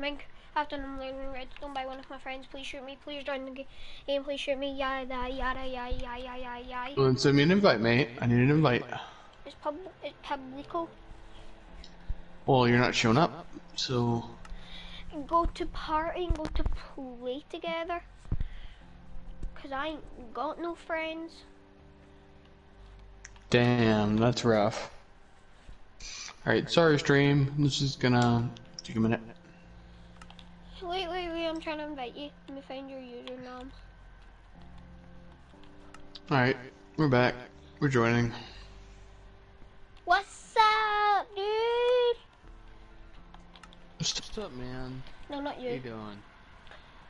Mink, after I'm learning redstone by one of my friends. Please shoot me. Please join the game. Please shoot me. Yada yada yada yada yada yada. Well, send me an invite, mate. I need an invite. It's publico. Well, you're not showing up, so... Go to party and go to play together. Cause I ain't got no friends. Damn, that's rough. Alright, sorry stream. This is gonna take a minute. Wait, I'm trying to invite you. Let me find your username. Alright, we're back. We're joining. What's up, dude? What's up, man? No, not you. How you doing?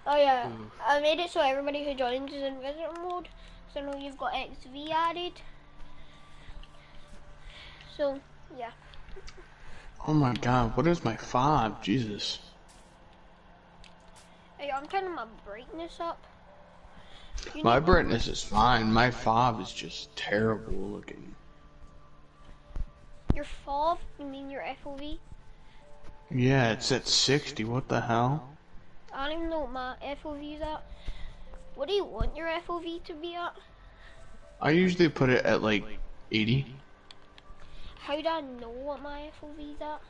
Oh yeah, Ooh. I made it so everybody who joins is in visitor mode. So now you've got XV added. So, yeah. Oh my god, what is my fob? Jesus. Hey, I'm turning my brightness up. My brightness is fine. My fob is just terrible looking. Your FOV? You mean your FOV? Yeah, it's at 60. What the hell? I don't even know what my FOV is at. What do you want your FOV to be at? I usually put it at like 80. How do I know what my FOV is at?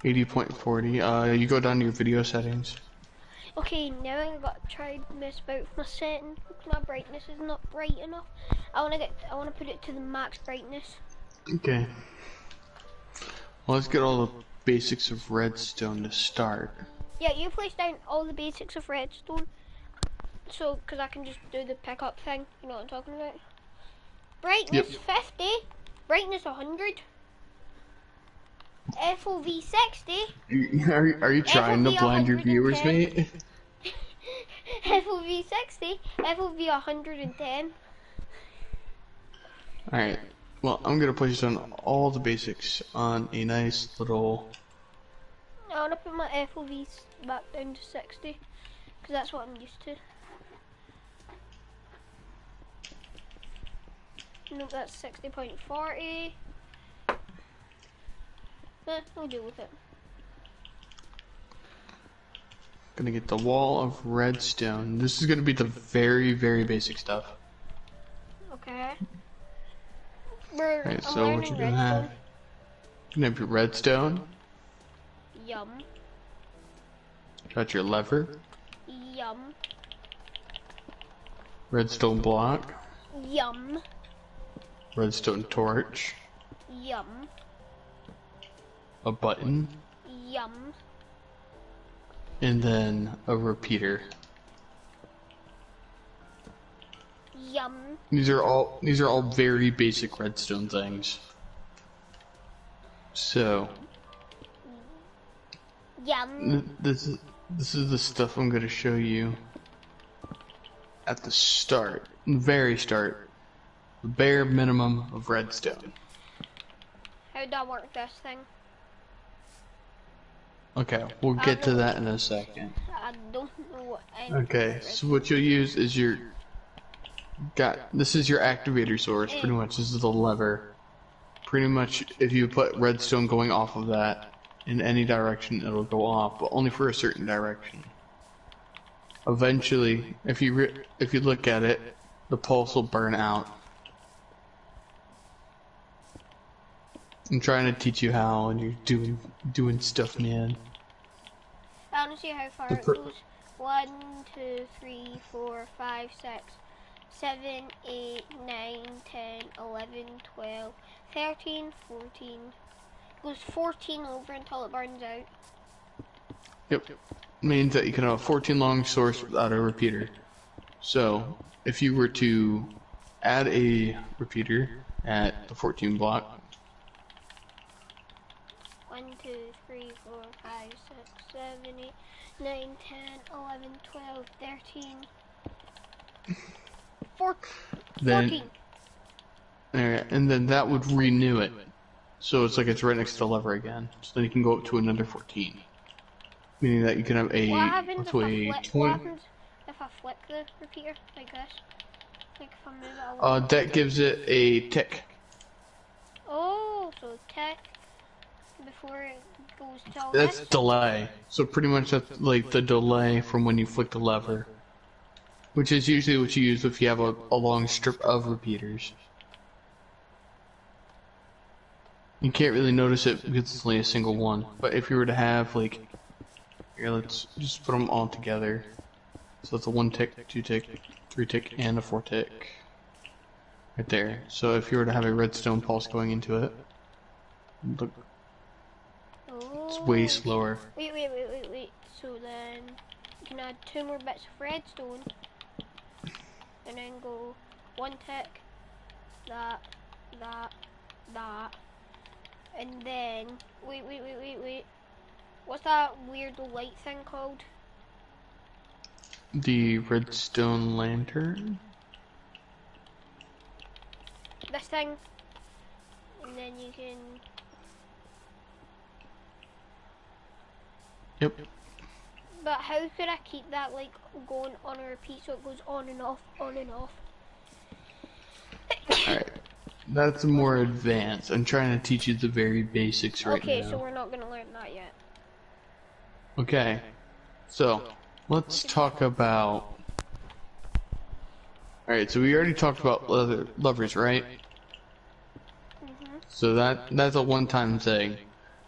80.40. You go down to your video settings. Okay, now I got to try to mess about with my settings because my brightness is not bright enough. I wanna put it to the max brightness. Okay. Well, let's get all the basics of redstone to start. Yeah, you place down all the basics of redstone. So, because I can just do the pickup thing. You know what I'm talking about? Brightness 50. Brightness 100. FOV 60. Are you trying to blind your viewers, mate? FOV 60. FOV 110. Alright. Well, I'm gonna place down all the basics on a nice little... I want to put my FOVs back down to 60. Because that's what I'm used to. Nope, that's 60.40. I'll deal with it. Gonna get the wall of redstone. This is gonna be the very, very basic stuff. Okay. Alright, so what you're gonna have... You're gonna have your redstone. Yum. Got your lever. Yum. Redstone block. Yum. Redstone torch. Yum. A button. Yum. And then a repeater. Yum. These are all very basic redstone things. So Yum. this is the stuff I'm gonna show you at the start, very start, the bare minimum of redstone. How do I work this thing? Okay, we'll get to that in a second. I don't know what I Okay, so what you'll use is this is your activator source, pretty much. This is the lever. Pretty much, if you put redstone going off of that in any direction, it'll go off, but only for a certain direction. Eventually, if you look at it, the pulse will burn out. I'm trying to teach you how, and you're doing stuff, man. I want to see how far it goes. 1, 2, 3, 4, 5, 6, 7, 8, 9, 10, 11, 12, 13, 14. It goes 14 over until it burns out. Yep. Means that you can have a 14 long source without a repeater. So, if you were to add a repeater at the 14 block. 1, 2, 3, 4, 5, 6, 7, 8, 9, 10, 11, 12, 13, 14. And then that would renew it. So it's like it's right next to the lever again. So then you can go up to another 14. Meaning that you can have a... What happens if I flip the repeater like this? Like if I move it along? That gives it a tick. Oh, so tick. before it goes to all That's this? delay. So pretty much that's like the delay from when you flick the lever. Which is usually what you use if you have a long strip of repeaters. You can't really notice it because it's only a single one. But if you were to have like, here, let's just put them all together. So it's a 1 tick, 2 tick, 3 tick, and a 4 tick. Right there. So if you were to have a redstone pulse going into it, look, it's way slower. Wait. So then you can add 2 more bits of redstone and then go 1 tick, that, and then wait. What's that weird light thing called? The redstone lantern. This thing, and then you can. Yep. But how could I keep that like going on a repeat so it goes on and off, on and off? Alright. That's more advanced. I'm trying to teach you the very basics right now. Okay, so we're not gonna learn that yet. Okay. So, let's talk about... Alright, so we already talked about levers, right? So that's a one-time thing.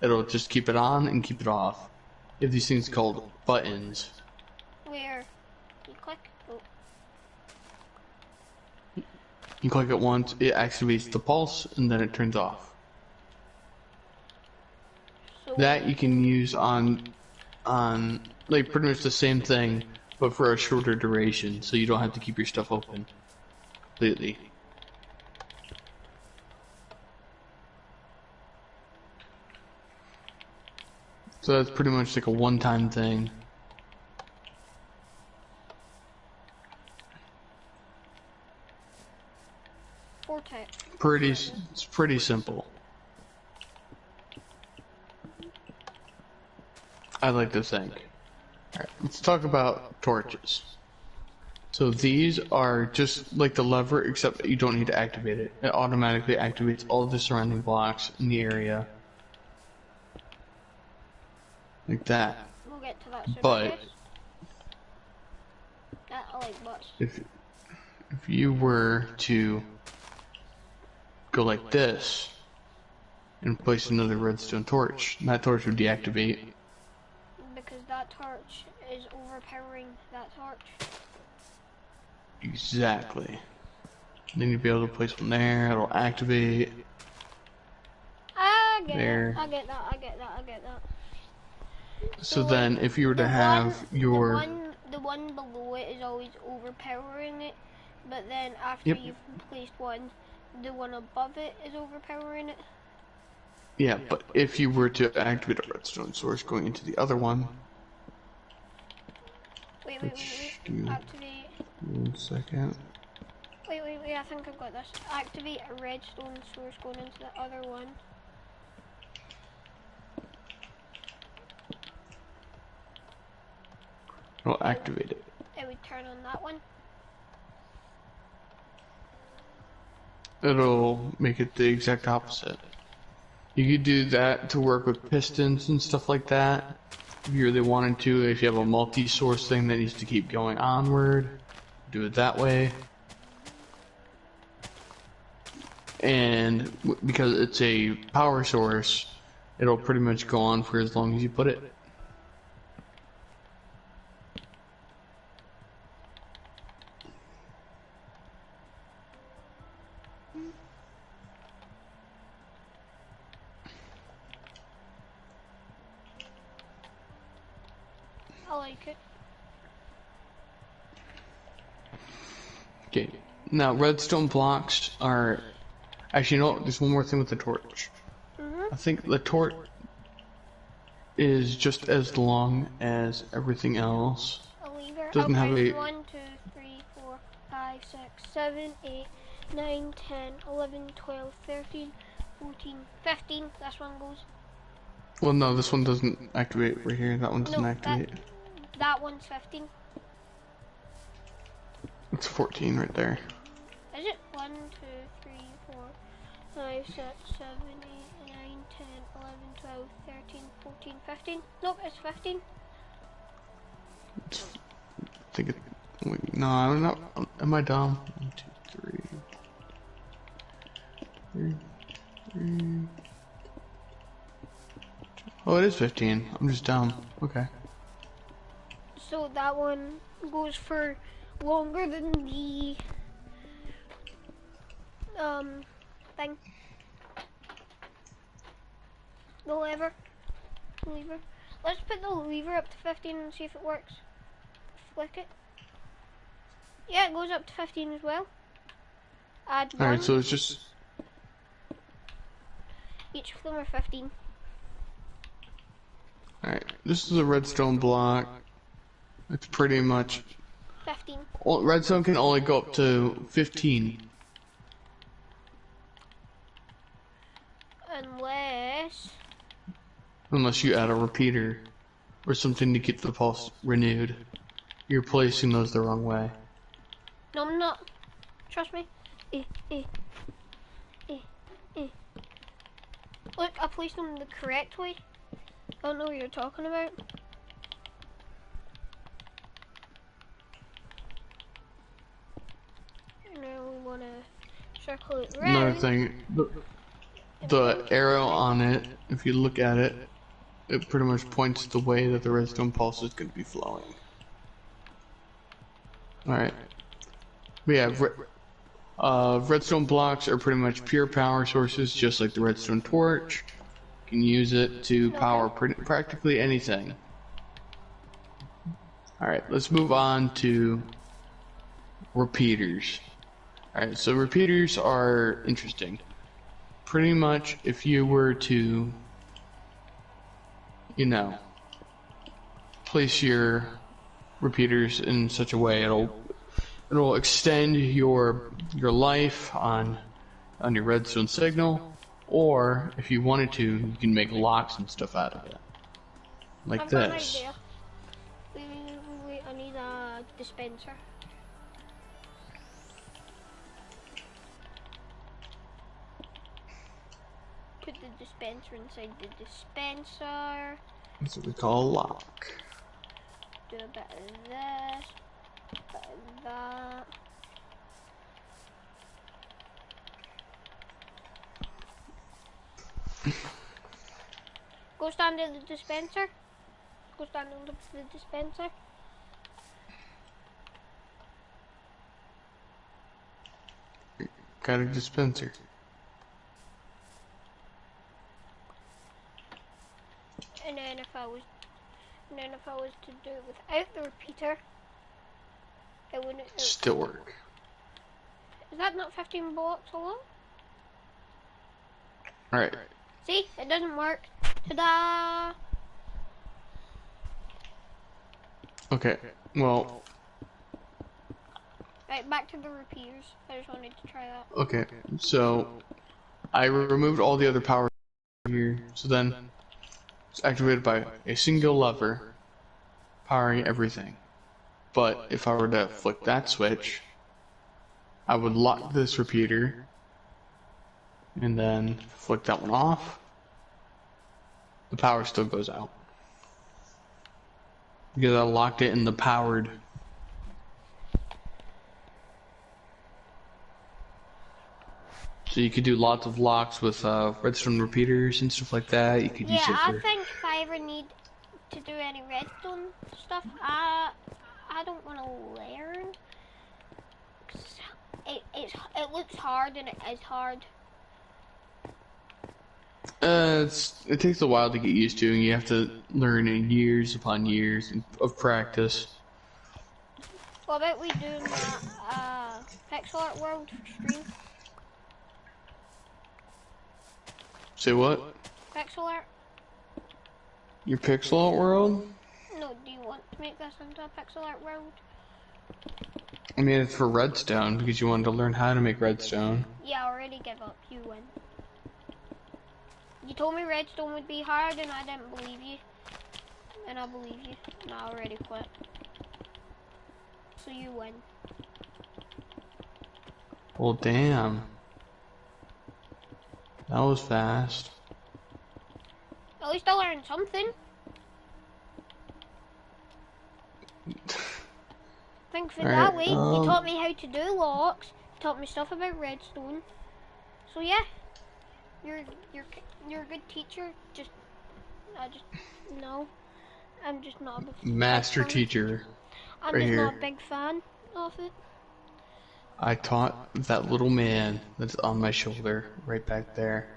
It'll just keep it on and keep it off. You have these things called buttons. Where? You click? Oh. You click it once, it activates the pulse, and then it turns off. So That you can use on like pretty much the same thing, but for a shorter duration, so you don't have to keep your stuff open completely. So that's pretty much like a one-time thing. It's pretty simple. I like to think. Alright, let's talk about torches. So these are just like the lever, except you don't need to activate it. It automatically activates all of the surrounding blocks in the area. Like that. We'll get to that soon, But I like butts. if you were to go like this and place another redstone torch, that torch would deactivate. Because that torch is overpowering that torch. Exactly. Then you'd be able to place one there, it'll activate. I get there. I get that. So then if you were to have your... The one below it is always overpowering it, but then after you've placed one, the one above it is overpowering it. Yeah, but if you were to activate a redstone source going into the other one... Wait. Activate. 1 second. Wait, I think I've got this. Activate a redstone source going into the other one. It'll activate it. It would turn on that one. It'll make it the exact opposite. You could do that to work with pistons and stuff like that. If you really wanted to, if you have a multi-source thing that needs to keep going onward, do it that way. And because it's a power source, it'll pretty much go on for as long as you put it. I like it. Okay, now redstone blocks are... Actually, no, there's one more thing with the torch. I think the torch is just as long as everything else. Doesn't have a... 1, 2, 3, 4, 5, 6, 7, 8, 9, 10, 11, 12, 13, 14, 15. This one goes. Well, no, this one doesn't activate right here. That one doesn't activate. That one's 15. It's 14 right there. Is it? 1, 2, 3, 4, 5, 6, 7, 8, 9, 10, 11, 12, 13, 14, 15. Nope, it's 15. I think it. Wait, no, I'm not. Am I dumb? 1, 2, 3. 3. Oh, it is 15. I'm just dumb. Okay. So that one goes for longer than the thing. The lever. Let's put the lever up to 15 and see if it works. Flick it. Yeah, it goes up to 15 as well. Add one. Alright, so it's just. Each of them are 15. Alright, this is a redstone block. It's pretty much. 15. Redstone can only go up to 15. Unless you add a repeater or something to keep the pulse renewed. You're placing those the wrong way. No, I'm not. Trust me. Look, I placed them the correct way. I don't know what you're talking about. Now we want to circle it around. Another thing, the arrow on it, if you look at it, it pretty much points the way that the redstone pulse is going to be flowing. Alright. But yeah, redstone blocks are pretty much pure power sources, just like the redstone torch. You can use it to power practically anything. Alright, let's move on to repeaters. Alright, so repeaters are interesting. Pretty much, if you were to, you know, place your repeaters in such a way, it'll extend your life on your redstone signal, or if you wanted to, you can make locks and stuff out of it, like this. I've got an idea. Wait, I need a dispenser. Put the dispenser inside the dispenser. That's what we call a lock. Do a bit of this, a bit of that. Go stand in the dispenser. Go stand on top of the dispenser. Got a dispenser. And then if I was to do it without the repeater, it wouldn't. Still work. Is that not 15 blocks along? Alright. See, it doesn't work. Ta-da! Okay, well. Right, back to the repeaters. I just wanted to try that. Okay, so I removed all the other power here, so then it's activated by a single lever powering everything. But if I were to flick that switch, I would lock this repeater and then flick that one off. The power still goes out because I locked it in the powered. So you could do lots of locks with redstone repeaters and stuff like that. You could use it for... I think if I ever need to do any redstone stuff, I don't want to learn. It looks hard and it is hard. It takes a while to get used to, and you have to learn in years upon years of practice. What about we doing that pixel art world stream? Say what? Pixel art? Your pixel art world? No, do you want to make this into a pixel art world? I mean, it's for redstone, because you wanted to learn how to make redstone. Yeah, I already give up. You win. You told me redstone would be hard, and I didn't believe you. And I believe you, and I already quit. So you win. Well, damn. That was fast. At least I learned something. Think of it that way. You taught me how to do locks. You taught me stuff about redstone. So yeah, you're a good teacher. No, I'm just not a big Master teacher. I'm right just here. not a big fan of it. I taught that little man that's on my shoulder right back there.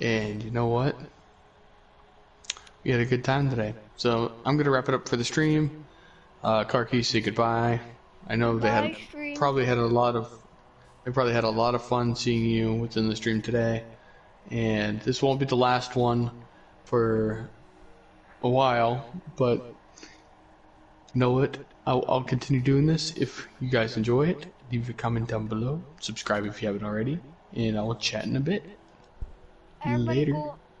And you know what? We had a good time today. So I'm gonna wrap it up for the stream. Karki, say goodbye. I know Bye, they probably had a lot of fun seeing you within the stream today. And this won't be the last one for a while, but you know what? I'll continue doing this if you guys enjoy it. Leave a comment down below. Subscribe if you haven't already. And I'll chat in a bit. Later.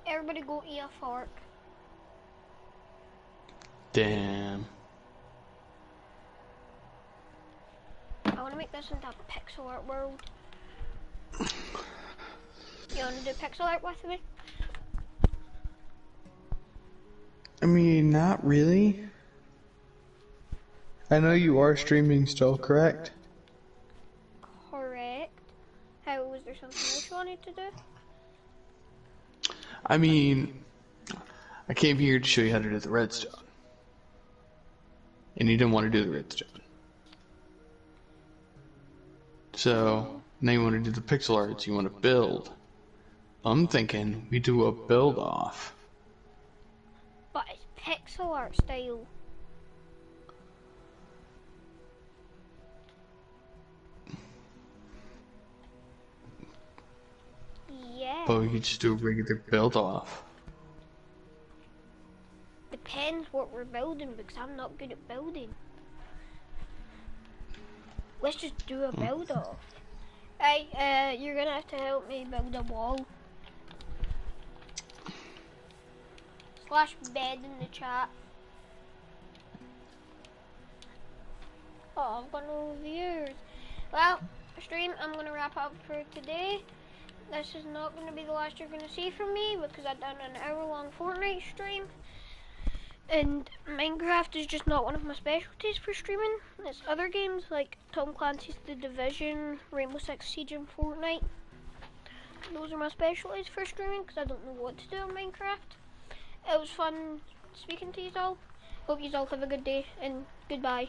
Everybody go eat a fork. Damn. I want to make this into a pixel art world. You want to do pixel art with me? I mean, not really. I know you are streaming still, correct? Correct. How was there something else you wanted to do? I mean, I came here to show you how to do the redstone. And you didn't want to do the redstone. So, now you want to do the pixel arts, you want to build. I'm thinking we do a build off. But it's pixel art style. Yeah. But we could just do a regular build off. Depends what we're building because I'm not good at building. Let's just do a build off. Hey, you're gonna have to help me build a wall. / bed in the chat. Oh, I've got no viewers. Well, stream, I'm gonna wrap up for today. This is not gonna be the last you're gonna see from me because I've done an hour-long Fortnite stream. And Minecraft is just not one of my specialties for streaming. It's other games like Tom Clancy's The Division, Rainbow Six Siege, and Fortnite. Those are my specialties for streaming because I don't know what to do on Minecraft. It was fun speaking to you all. Hope you all have a good day and goodbye.